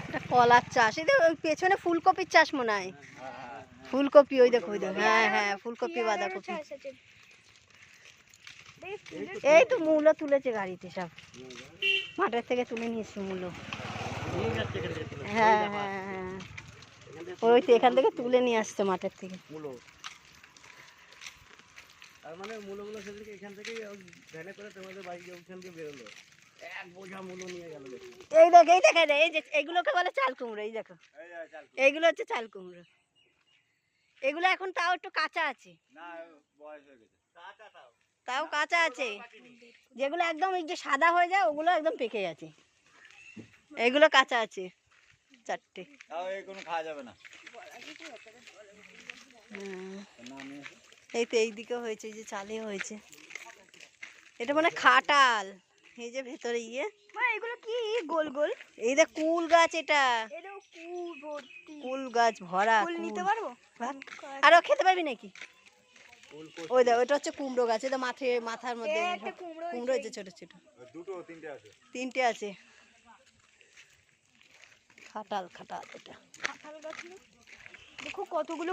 এটা কলার চাষ, এই ওই পেছনে ফুলকপির চাষ মনে হয়। ফুলকপি ওই দেখো, ওই দেখো, হ্যাঁ হ্যাঁ ফুলকপি বাঁধাকপি। এই তো মূলো তুলেছে গাড়িতে, সব মাঠের থেকে তুলে নিয়েছি মূলো। হ্যাঁ হ্যাঁ হ্যাঁ, ওই তো এখান থেকে তুলে নিয়ে আসছে মাঠের থেকে মূলো। তার মানে মূলগুলো সেদিকে এখান থেকেই ভ্যানে করে তোমাদের বাড়ি ওখান দিয়ে বেরোলো, এক বোঝা মূলো নিয়ে গেল। এই দেখ, এই দেখে, এই যে এইগুলোকে বলে চাল কুমড়ো। এই দেখো, এইগুলো হচ্ছে চাল কুমড়ো। এগুলো এখন তাও একটু কাঁচা আছে, তাও কাঁচা আছে। যেগুলো একদম এই যে সাদা হয়ে যায় ওগুলো একদম পেকে গেছে, এইগুলো কাঁচা আছে চারটে। খাওয়া যাবে না। এই তো এইদিকে হয়েছে, এই যে চালে হয়েছে। এটা মানে খাটাল, এই যে ভেতরে ইয়ে, এগুলো কি গোল গোল, এই দেখ কুল গাছ, এটা কুল গাছ ভরা। নিতে পারবো? আরো খেতে পারবি নাকি? ওই দেখ, ওইটা হচ্ছে কুমড়ো গাছ। এটা মাথার মধ্যে কুমড়ো হয়েছে ছোট ছোট, তিনটে আছে। খাটাল খাটাল, এটা খাটাল গাছ। দেখো কতগুলো